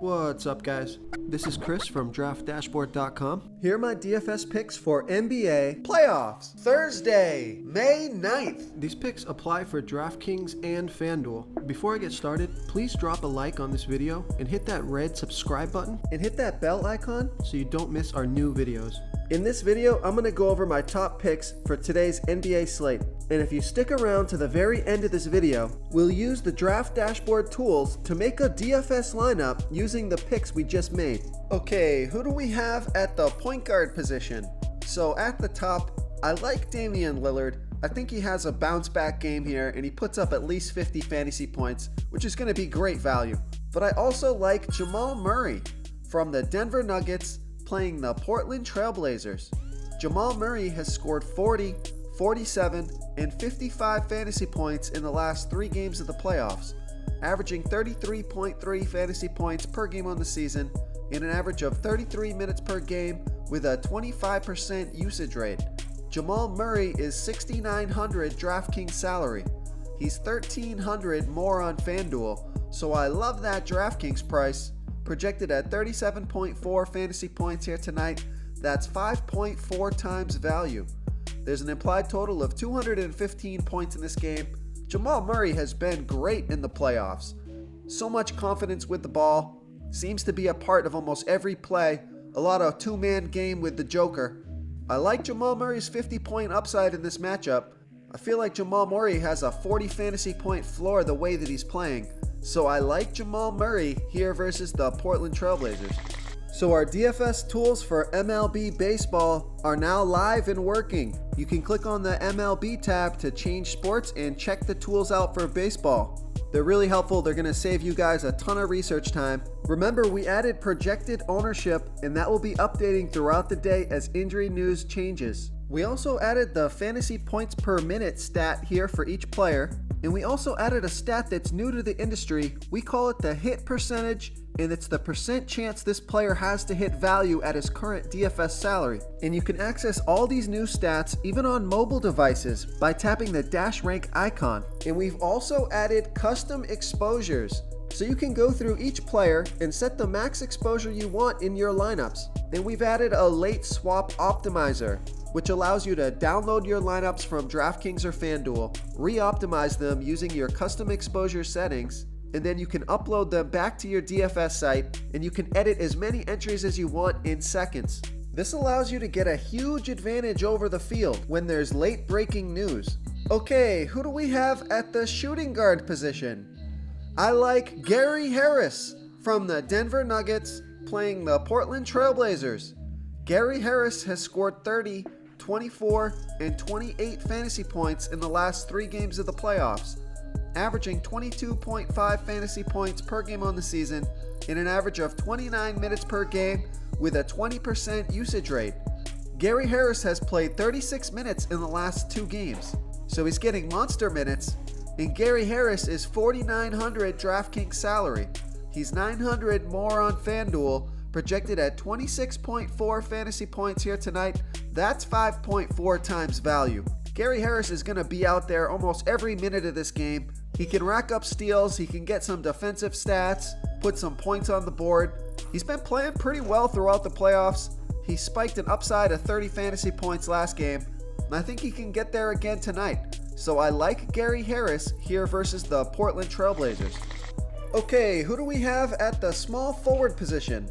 What's up, guys? This is Chris from DraftDashboard.com. Here are my DFS picks for NBA playoffs, Thursday, May 9th. These picks apply for DraftKings and FanDuel. Before I get started, please drop a like on this video and hit that red subscribe button and hit that bell icon so you don't miss our new videos. In this video, I'm going to go over my top picks for today's NBA slate. And if you stick around to the very end of this video, we'll use the Draft Dashboard tools to make a DFS lineup using the picks we just made. Okay, who do we have at the point guard position? So at the top, I like Damian Lillard. I think he has a bounce back game here and he puts up at least 50 fantasy points, which is going to be great value. But I also like Jamal Murray from the Denver Nuggets playing the Portland Trailblazers. Jamal Murray has scored 40, 47, and 55 fantasy points in the last 3 games of the playoffs, averaging 33.3 fantasy points per game on the season and an average of 33 minutes per game with a 25% usage rate. Jamal Murray is $6,900 DraftKings salary. He's $1,300 more on FanDuel, so I love that DraftKings price. Projected at 37.4 fantasy points here tonight. That's 5.4 times value. There's an implied total of 215 points in this game. Jamal Murray has been great in the playoffs. So much confidence with the ball. Seems to be a part of almost every play. A lot of two-man game with the Joker. I like Jamal Murray's 50-point upside in this matchup. I feel like Jamal Murray has a 40 fantasy point floor the way that he's playing. So I like Jamal Murray here versus the Portland Trailblazers. So our DFS tools for MLB baseball are now live and working. You can click on the MLB tab to change sports and check the tools out for baseball. They're really helpful. They're going to save you guys a ton of research time. Remember, we added projected ownership, and that will be updating throughout the day as injury news changes. We also added the fantasy points per minute stat here for each player. And we also added a stat that's new to the industry. We call it the hit percentage, and it's the percent chance this player has to hit value at his current DFS salary. And you can access all these new stats even on mobile devices by tapping the dash rank icon. And we've also added custom exposures. So you can go through each player and set the max exposure you want in your lineups. And we've added a late swap optimizer, which allows you to download your lineups from DraftKings or FanDuel, re-optimize them using your custom exposure settings, and then you can upload them back to your DFS site, and you can edit as many entries as you want in seconds. This allows you to get a huge advantage over the field when there's late breaking news. Okay, who do we have at the shooting guard position? I like Gary Harris from the Denver Nuggets playing the Portland Trailblazers. Gary Harris has scored 30, 24, and 28 fantasy points in the last 3 games of the playoffs, averaging 22.5 fantasy points per game on the season and an average of 29 minutes per game with a 20% usage rate. Gary Harris has played 36 minutes in the last 2 games, so he's getting monster minutes, and Gary Harris is $4,900 DraftKings salary. He's $900 more on FanDuel, projected at 26.4 fantasy points here tonight. That's 5.4 times value. Gary Harris is going to be out there almost every minute of this game. He can rack up steals, he can get some defensive stats, put some points on the board. He's been playing pretty well throughout the playoffs. He spiked an upside of 30 fantasy points last game, and I think he can get there again tonight. So I like Gary Harris here versus the Portland Trailblazers. Okay, who do we have at the small forward position?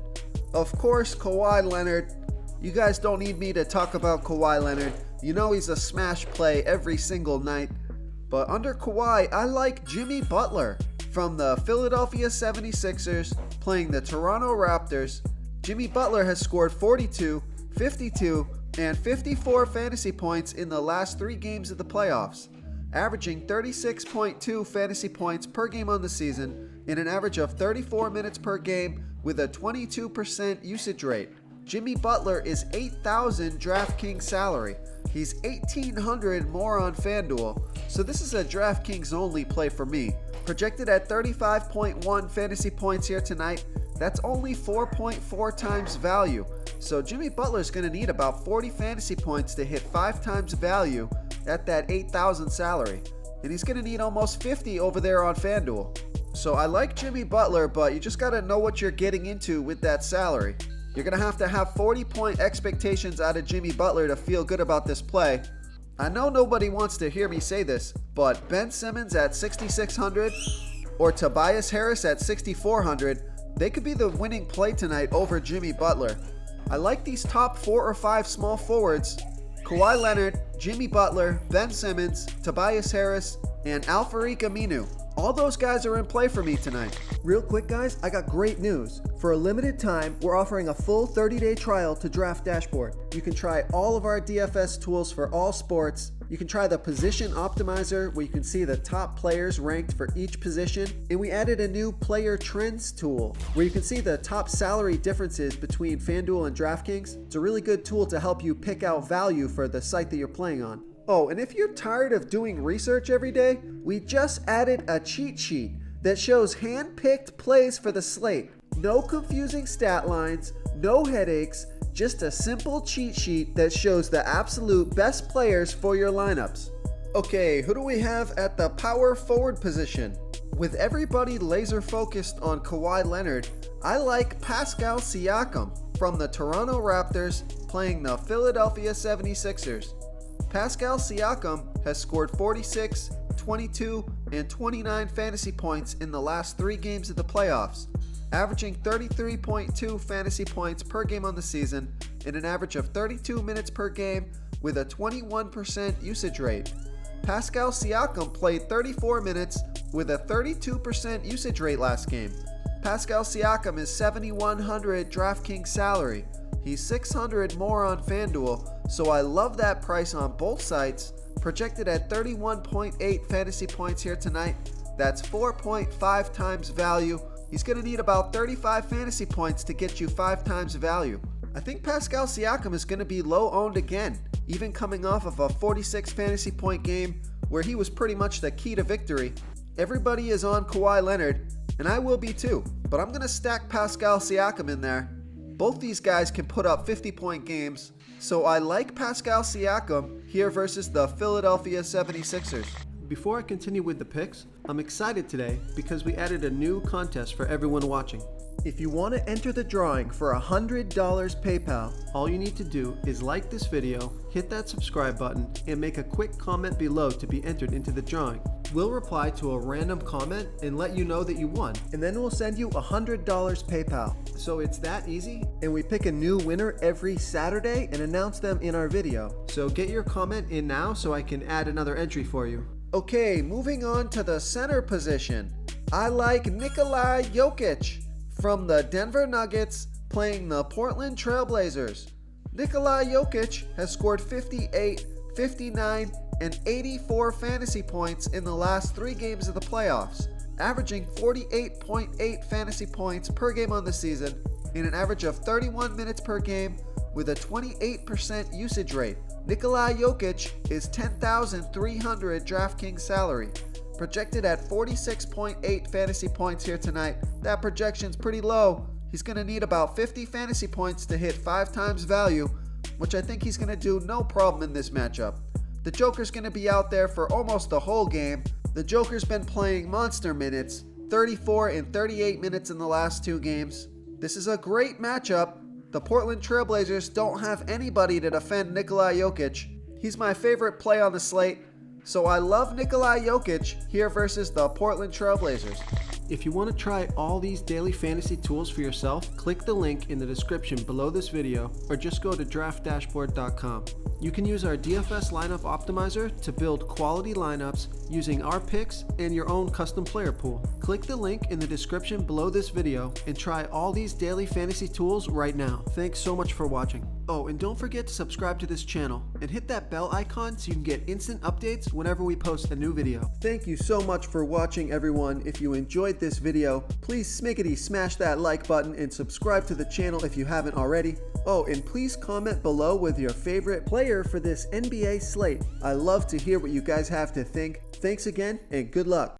Of course, Kawhi Leonard. You guys don't need me to talk about Kawhi Leonard. You know he's a smash play every single night. But under Kawhi, I like Jimmy Butler from the Philadelphia 76ers playing the Toronto Raptors. Jimmy Butler has scored 42, 52, and 54 fantasy points in the last 3 games of the playoffs, averaging 36.2 fantasy points per game on the season and an average of 34 minutes per game with a 22% usage rate. Jimmy Butler is $8,000 DraftKings salary. He's $1,800 more on FanDuel, so this is a DraftKings only play for me. Projected at 35.1 fantasy points here tonight. That's only 4.4 times value. So Jimmy Butler's going to need about 40 fantasy points to hit 5 times value at that $8,000 salary. And he's going to need almost 50 over there on FanDuel. So I like Jimmy Butler, but you just got to know what you're getting into with that salary. You're going to have 40-point expectations out of Jimmy Butler to feel good about this play. I know nobody wants to hear me say this, but Ben Simmons at 6,600 or Tobias Harris at 6,400, they could be the winning play tonight over Jimmy Butler. I like these top 4 or 5 small forwards: Kawhi Leonard, Jimmy Butler, Ben Simmons, Tobias Harris, and Al-Farouq Aminu. All those guys are in play for me tonight. Real quick, guys, I got great news. For a limited time, we're offering a full 30-day trial to Draft Dashboard. You can try all of our DFS tools for all sports. You can try the Position Optimizer, where you can see the top players ranked for each position. And we added a new Player Trends tool, where you can see the top salary differences between FanDuel and DraftKings. It's a really good tool to help you pick out value for the site that you're playing on. Oh, and if you're tired of doing research every day, we just added a cheat sheet that shows hand-picked plays for the slate. No confusing stat lines, no headaches, just a simple cheat sheet that shows the absolute best players for your lineups. Okay, who do we have at the power forward position? With everybody laser focused on Kawhi Leonard, I like Pascal Siakam from the Toronto Raptors playing the Philadelphia 76ers. Pascal Siakam has scored 46, 22, and 29 fantasy points in the last 3 games of the playoffs, averaging 33.2 fantasy points per game on the season and an average of 32 minutes per game with a 21% usage rate. Pascal Siakam played 34 minutes with a 32% usage rate last game. Pascal Siakam is $7,100 DraftKings salary. He's $600 more on FanDuel, so I love that price on both sites. Projected at 31.8 fantasy points here tonight. That's 4.5 times value. He's going to need about 35 fantasy points to get you 5 times value. I think Pascal Siakam is going to be low owned again, even coming off of a 46 fantasy point game where he was pretty much the key to victory. Everybody is on Kawhi Leonard, and I will be too, but I'm going to stack Pascal Siakam in there. Both these guys can put up 50-point games, so I like Pascal Siakam here versus the Philadelphia 76ers. Before I continue with the picks, I'm excited today because we added a new contest for everyone watching. If you want to enter the drawing for $100 PayPal, all you need to do is like this video, hit that subscribe button, and make a quick comment below to be entered into the drawing. We'll reply to a random comment and let you know that you won, and then we'll send you $100 PayPal. So it's that easy, and we pick a new winner every Saturday and announce them in our video. So get your comment in now so I can add another entry for you. Okay, moving on to the center position. I like Nikola Jokic from the Denver Nuggets playing the Portland Trailblazers. Nikola Jokic has scored 58, 59, and 84 fantasy points in the last 3 games of the playoffs, averaging 48.8 fantasy points per game on the season and an average of 31 minutes per game with a 28% usage rate. Nikola Jokic is $10,300 DraftKings salary, projected at 46.8 fantasy points here tonight. That projection's pretty low. He's going to need about 50 fantasy points to hit 5 times value, which I think he's going to do no problem in this matchup. The Joker's going to be out there for almost the whole game. The Joker's been playing monster minutes, 34 and 38 minutes in the last 2 games. This is a great matchup. The Portland Trailblazers don't have anybody to defend Nikola Jokic. He's my favorite play on the slate, so I love Nikola Jokic here versus the Portland Trailblazers. If you want to try all these daily fantasy tools for yourself, click the link in the description below this video or just go to draftdashboard.com. You can use our DFS lineup optimizer to build quality lineups using our picks and your own custom player pool. Click the link in the description below this video and try all these daily fantasy tools right now. Thanks so much for watching. Oh, and don't forget to subscribe to this channel and hit that bell icon so you can get instant updates whenever we post a new video. Thank you so much for watching, everyone. If you enjoyed this video, please smiggity smash that like button and subscribe to the channel if you haven't already. Oh, and please comment below with your favorite player for this NBA slate. I love to hear what you guys have to think. Thanks again, and good luck.